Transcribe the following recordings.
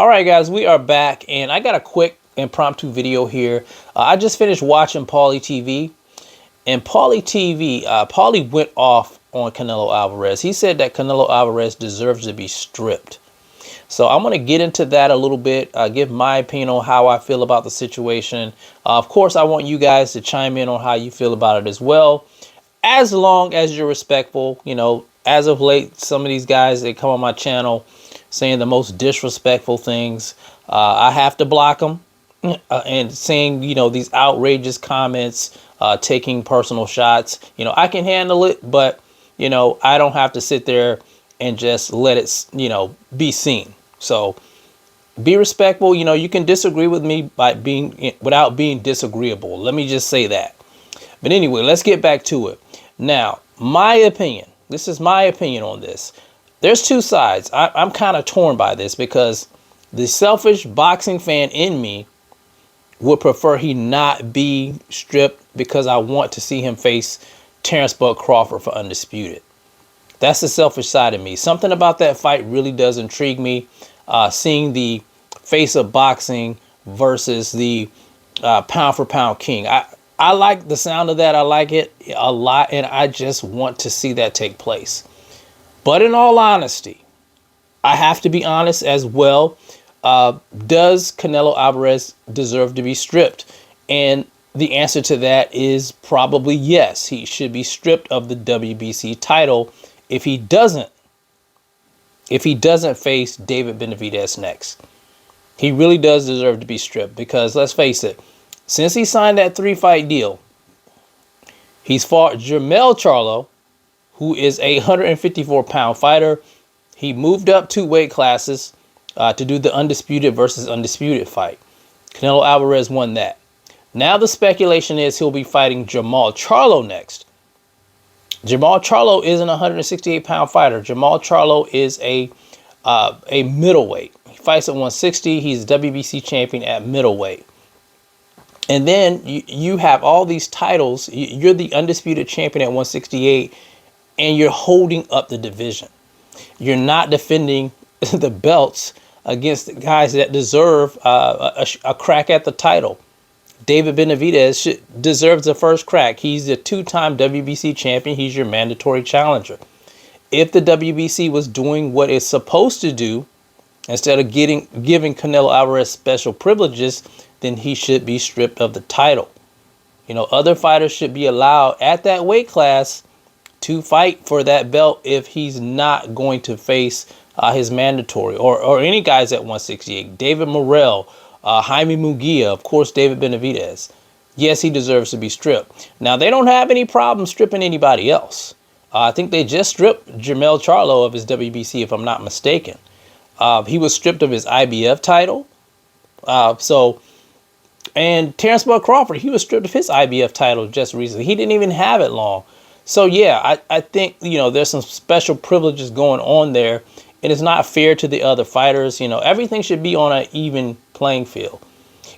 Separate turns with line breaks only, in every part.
All right, guys, we are back, and I got a quick impromptu video here. I just finished watching Paulie TV, and Paulie went off on Canelo Alvarez. He said that Canelo Alvarez deserves to be stripped. So I'm going to get into that a little bit, give my opinion on how I feel about the situation. Of course, I want you guys to chime in on how you feel about it as well, as long as you're respectful. You know, as of late, some of these guys, they come on my channel saying the most disrespectful things. I have to block them and saying, you know, these outrageous comments, taking personal shots. You know, I can handle it, but, you know, I don't have to sit there and just let it, you know, be seen. So be respectful. You know, you can disagree with me without being disagreeable. Let me just say that. But anyway, let's get back to it. Now, my opinion, this is my opinion on this. There's two sides. I'm kind of torn by this because the selfish boxing fan in me would prefer he not be stripped because I want to see him face Terrence Bud Crawford for undisputed. That's the selfish side of me. Something about that fight really does intrigue me. Seeing the face of boxing versus the pound for pound king. I like the sound of that. I like it a lot, and I just want to see that take place. But in all honesty, I have to be honest as well. Does Canelo Alvarez deserve to be stripped? And the answer to that is probably yes. He should be stripped of the WBC title if he doesn't face David Benavidez next. He really does deserve to be stripped because, let's face it, since he signed that 3-fight deal, he's fought Jermell Charlo, who is a 154-pound fighter. He moved up 2 weight classes to do the undisputed versus undisputed fight. Canelo Alvarez won that. Now the speculation is he'll be fighting Jermall Charlo next. Jermall Charlo isn't a 168-pound fighter. Jermall Charlo is a middleweight. He fights at 160. He's WBC champion at middleweight. And then you have all these titles. You're the undisputed champion at 168, and you're holding up the division. You're not defending the belts against the guys that deserve a crack at the title. David Benavidez deserves the first crack. He's a 2-time WBC champion. He's your mandatory challenger. If the WBC was doing what it's supposed to do, instead of giving Canelo Alvarez special privileges, then he should be stripped of the title. You know, other fighters should be allowed at that weight class to fight for that belt if he's not going to face his mandatory or any guys at 168. David Morrell, Jaime Munguia, of course, David Benavidez. Yes, he deserves to be stripped. Now, they don't have any problem stripping anybody else. I think they just stripped Jermell Charlo of his WBC, if I'm not mistaken. He was stripped of his IBF title. And Terrence Bud Crawford, he was stripped of his IBF title just recently. He didn't even have it long. So, yeah, I think, you know, there's some special privileges going on there. And it's not fair to the other fighters. You know, everything should be on an even playing field.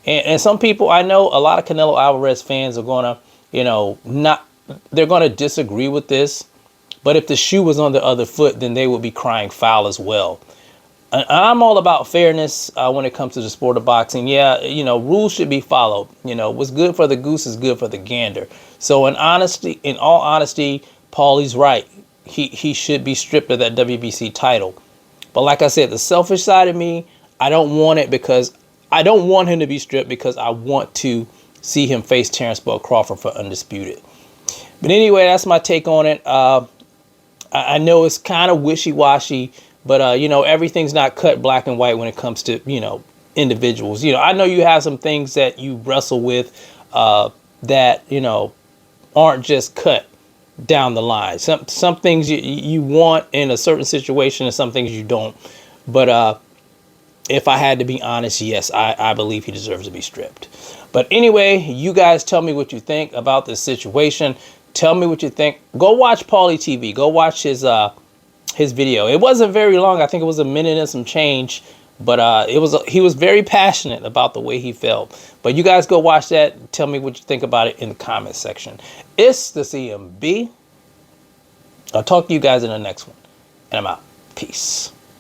And some people, I know a lot of Canelo Alvarez fans are going to, you know, they're going to disagree with this. But if the shoe was on the other foot, then they would be crying foul as well. And I'm all about fairness when it comes to the sport of boxing. Yeah, you know, rules should be followed. You know, what's good for the goose is good for the gander. So in all honesty, Paulie's right. He should be stripped of that WBC title. But like I said, the selfish side of me, I don't want it because I don't want him to be stripped because I want to see him face Terrence Bud Crawford for undisputed. But anyway, that's my take on it. I know it's kind of wishy-washy, but, you know, everything's not cut black and white when it comes to, you know, individuals. You know, I know you have some things that you wrestle with that, you know, aren't just cut down the line. Some things you want in a certain situation and some things you don't. But if I had to be honest, yes, I believe he deserves to be stripped. But anyway, you guys tell me what you think about this situation. Tell me what you think. Go watch Paulie TV. Go watch his video. It wasn't very long. I think it was a minute and some change. But he was very passionate about the way he felt. But you guys go watch that. Tell me what you think about it in the comment section. It's the CMB. I'll talk to you guys in the next one. And I'm out. Peace.